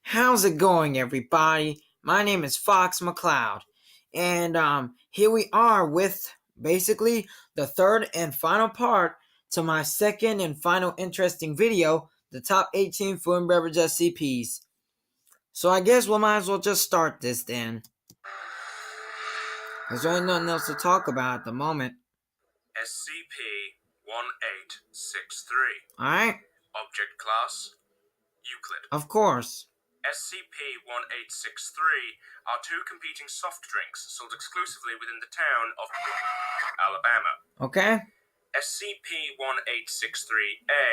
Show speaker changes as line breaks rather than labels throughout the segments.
How's it going, everybody? My name is Fox McCloud, and here we are with basically the third and final part to my second and final interesting video, the top 18 food and beverage SCPs. So I guess we might as well just start this then. There's really nothing else to talk about at the moment.
SCP-1863.
Alright?
Object Class Euclid.
Of course.
SCP-1863 are two competing soft drinks sold exclusively within the town of Alabama.
Okay?
SCP-1863-A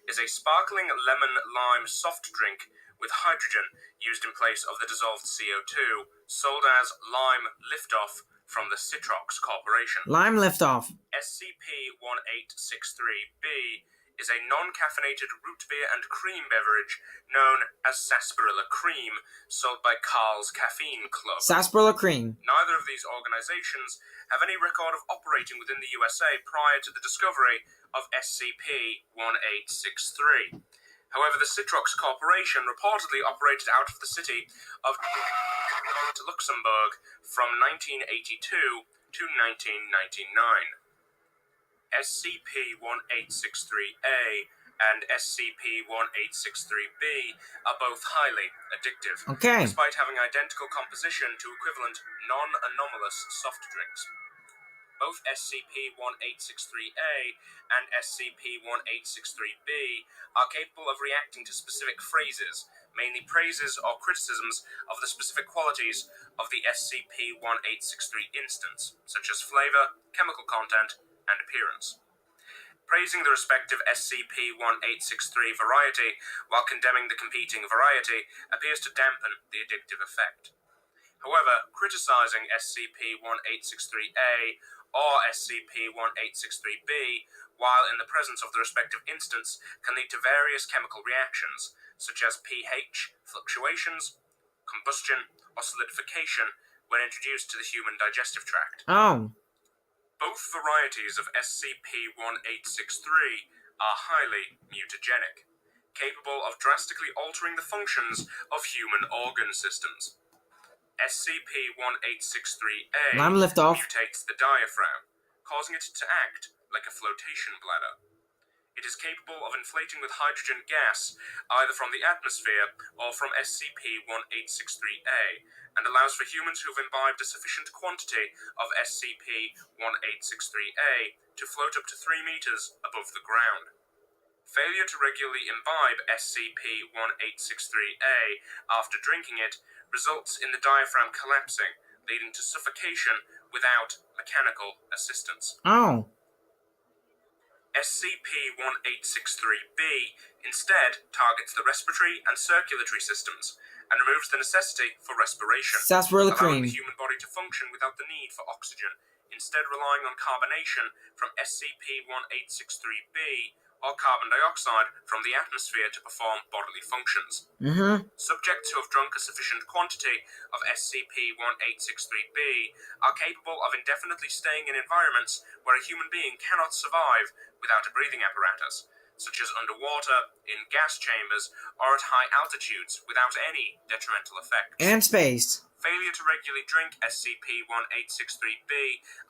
is a sparkling lemon-lime soft drink with hydrogen used in place of the dissolved CO2, sold as Lime Liftoff from the Citrox Corporation.
Lime Liftoff.
SCP-1863-B is a non-caffeinated root beer and cream beverage known as Sarsaparilla Cream, sold by Carl's Caffeine Club.
Sarsaparilla Cream.
Neither of these organizations have any record of operating within the USA prior to the discovery of SCP-1863. However, the Citrox Corporation reportedly operated out of the city of Luxembourg from 1982 to 1999. SCP-1863-A and SCP-1863-B are both highly addictive,
Okay.
despite having identical composition to equivalent non-anomalous soft drinks. Both SCP-1863-A and SCP-1863-B are capable of reacting to specific phrases, mainly praises or criticisms of the specific qualities of the SCP-1863 instance, such as flavor, chemical content, and appearance. Praising the respective SCP-1863 variety while condemning the competing variety appears to dampen the addictive effect. However, criticizing SCP-1863-A or SCP-1863-B while in the presence of the respective instance can lead to various chemical reactions, such as pH fluctuations, combustion, or solidification when introduced to the human digestive tract.
Oh.
Both varieties of SCP-1863 are highly mutagenic, capable of drastically altering the functions of human organ systems. SCP-1863-A mutates the diaphragm, causing it to act like a flotation bladder. It is capable of inflating with hydrogen gas, either from the atmosphere or from SCP-1863-A, and allows for humans who have imbibed a sufficient quantity of SCP-1863-A to float up to 3 meters above the ground. Failure to regularly imbibe SCP-1863-A after drinking it results in the diaphragm collapsing, leading to suffocation without mechanical assistance.
Oh.
SCP-1863-B instead targets the respiratory and circulatory systems and removes the necessity for respiration,
Sarsaparilla
allowing
Cream.
the human body to function without the need for oxygen, instead relying on carbonation from SCP-1863-B or carbon dioxide from the atmosphere to perform bodily functions. Subjects who have drunk a sufficient quantity of SCP-1863-B are capable of indefinitely staying in environments where a human being cannot survive without a breathing apparatus, such as underwater, in gas chambers, or at high altitudes without any detrimental effects.
And space.
Failure to regularly drink SCP-1863-B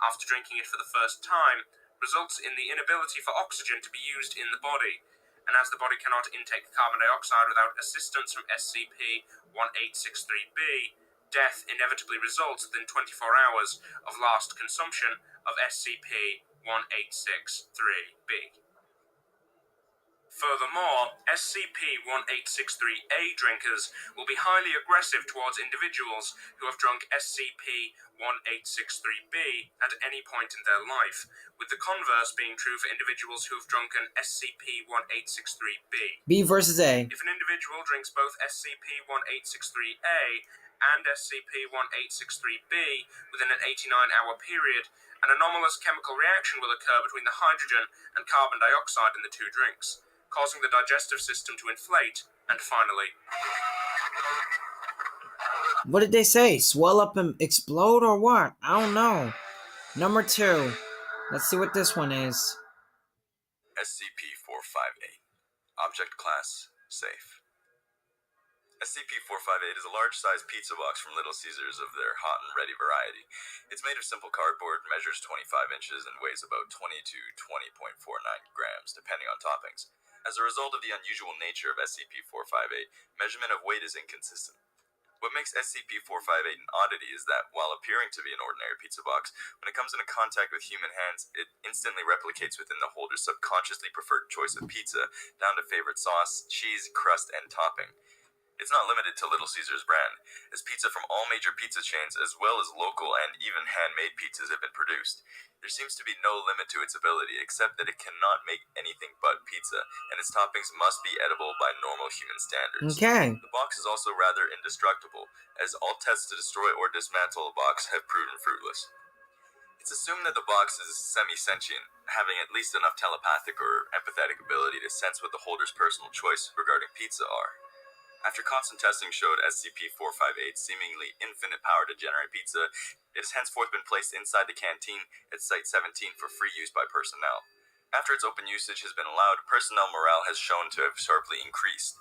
after drinking it for the first time results in the inability for oxygen to be used in the body, and as the body cannot intake carbon dioxide without assistance from SCP-1863-B, death inevitably results within 24 hours of last consumption of SCP-1863-B. Furthermore, SCP-1863-A drinkers will be highly aggressive towards individuals who have drunk SCP-1863-B at any point in their life, with the converse being true for individuals who have drunken SCP-1863-B.
B versus A.
If an individual drinks both SCP-1863-A and SCP-1863-B within an 89-hour period, an anomalous chemical reaction will occur between the hydrogen and carbon dioxide in the two drinks, causing the digestive system to inflate, and finally...
What did they say? Swell up and explode or what? I don't know. Number 2. Let's see what this one is.
SCP-458. Object Class Safe. SCP-458 is a large-sized pizza box from Little Caesars of their hot and ready variety. It's made of simple cardboard, measures 25 inches, and weighs about 20 to 20.49 grams, depending on toppings. As a result of the unusual nature of SCP-458, measurement of weight is inconsistent. What makes SCP-458 an oddity is that, while appearing to be an ordinary pizza box, when it comes into contact with human hands, it instantly replicates within the holder's subconsciously preferred choice of pizza, down to favorite sauce, cheese, crust, and topping. It's not limited to Little Caesars brand, as pizza from all major pizza chains, as well as local and even handmade pizzas, have been produced. There seems to be no limit to its ability, except that it cannot make anything but pizza, and its toppings must be edible by normal human standards.
Okay.
The box is also rather indestructible, as all tests to destroy or dismantle a box have proven fruitless. It's assumed that the box is semi-sentient, having at least enough telepathic or empathetic ability to sense what the holder's personal choice regarding pizza are. After constant testing showed SCP-458's seemingly infinite power to generate pizza, it has henceforth been placed inside the canteen at Site-17 for free use by personnel. After its open usage has been allowed, personnel morale has shown to have sharply increased.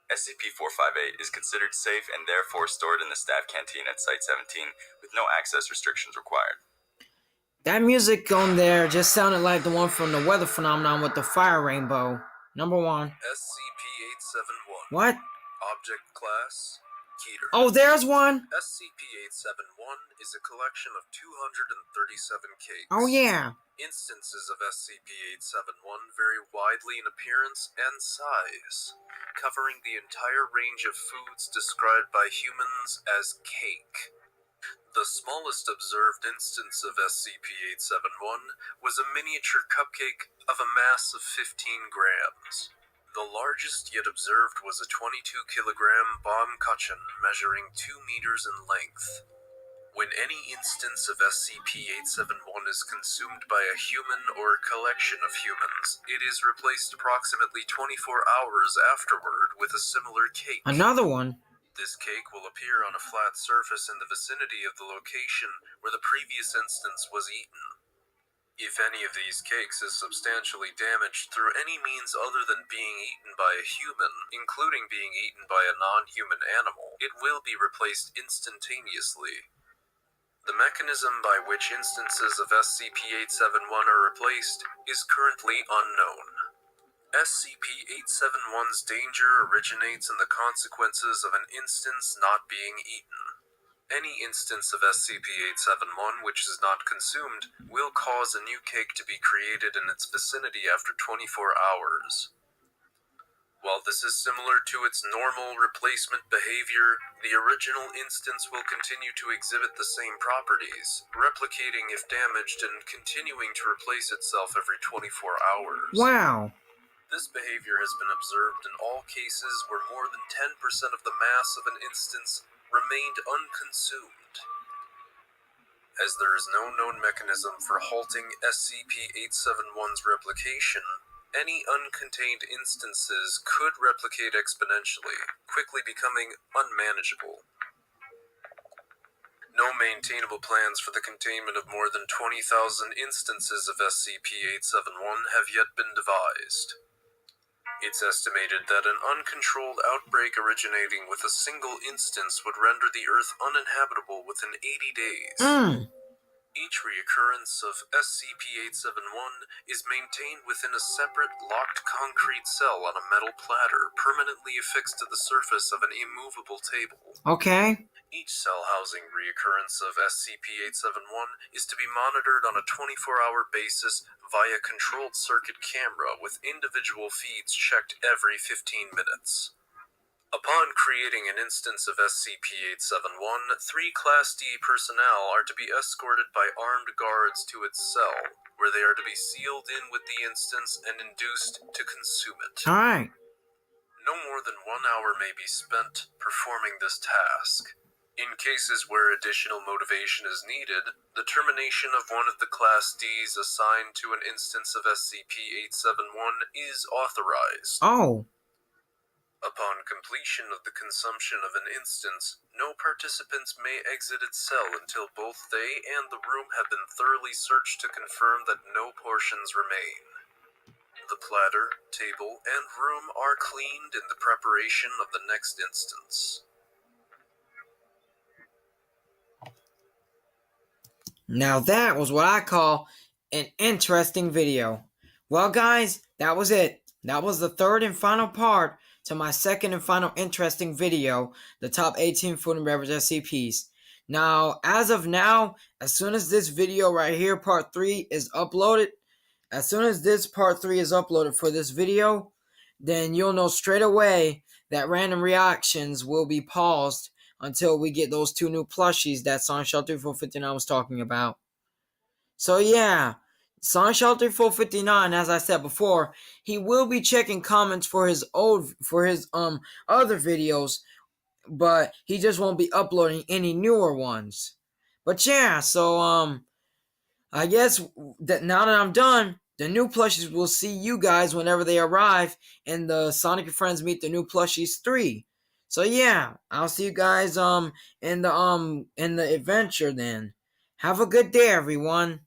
SCP-458 is considered safe and therefore stored in the staff canteen at Site-17 with no access restrictions required.
That music on there just sounded like the one from the weather phenomenon with the fire rainbow. Number 1.
SCP-871.
What?
Object Class Keter.
Oh, there's one.
SCP-871 is a collection of 237 cakes.
Oh, yeah.
Instances of SCP-871 vary widely in appearance and size, covering the entire range of foods described by humans as cake. The smallest observed instance of SCP-871 was a miniature cupcake of a mass of 15 grams. The largest yet observed was a 22-kilogram bomb-kachin measuring 2 meters in length. When any instance of SCP-871 is consumed by a human or a collection of humans, it is replaced approximately 24 hours afterward with a similar cake.
Another one.
This cake will appear on a flat surface in the vicinity of the location where the previous instance was eaten. If any of these cakes is substantially damaged through any means other than being eaten by a human, including being eaten by a non-human animal, it will be replaced instantaneously. The mechanism by which instances of SCP-871 are replaced is currently unknown. SCP-871's danger originates in the consequences of an instance not being eaten. Any instance of SCP-871 which is not consumed will cause a new cake to be created in its vicinity after 24 hours. While this is similar to its normal replacement behavior, the original instance will continue to exhibit the same properties, replicating if damaged and continuing to replace itself every 24 hours.
Wow.
This behavior has been observed in all cases where more than 10% of the mass of an instance remained unconsumed. As there is no known mechanism for halting SCP-871's replication, any uncontained instances could replicate exponentially, quickly becoming unmanageable. No maintainable plans for the containment of more than 20,000 instances of SCP-871 have yet been devised. It's estimated that an uncontrolled outbreak originating with a single instance would render the Earth uninhabitable within 80 days. Each reoccurrence of SCP-871 is maintained within a separate, locked concrete cell on a metal platter permanently affixed to the surface of an immovable table.
Okay.
Each cell housing reoccurrence of SCP-871 is to be monitored on a 24-hour basis via controlled circuit camera with individual feeds checked every 15 minutes. Upon creating an instance of SCP-871, 3 Class D personnel are to be escorted by armed guards to its cell, where they are to be sealed in with the instance and induced to consume it.
Alright.
No more than 1 hour may be spent performing this task. In cases where additional motivation is needed, the termination of one of the Class Ds assigned to an instance of SCP-871 is authorized.
Oh.
Upon completion of the consumption of an instance, no participants may exit its cell until both they and the room have been thoroughly searched to confirm that no portions remain.
The platter, table, and room are cleaned in the preparation of the next instance.
Now that was what I call an interesting video. Well, guys, that was it. That was the third and final part to my second and final interesting video, the top 18 food and beverage SCPs. Now, as of now, as soon as this video right here, part 3, is uploaded, as soon as this part 3 is uploaded for this video, then you'll know straight away that random reactions will be paused until we get those 2 new plushies that Sonic Shelter 459 was talking about. So yeah, Sonic Shelter 459, as I said before, he will be checking comments for his other videos, but he just won't be uploading any newer ones. But yeah, so I guess that now that I'm done, the new plushies will see you guys whenever they arrive in the Sonic and Friends Meet the New Plushies 3. So yeah, I'll see you guys in the adventure then. Have a good day, everyone.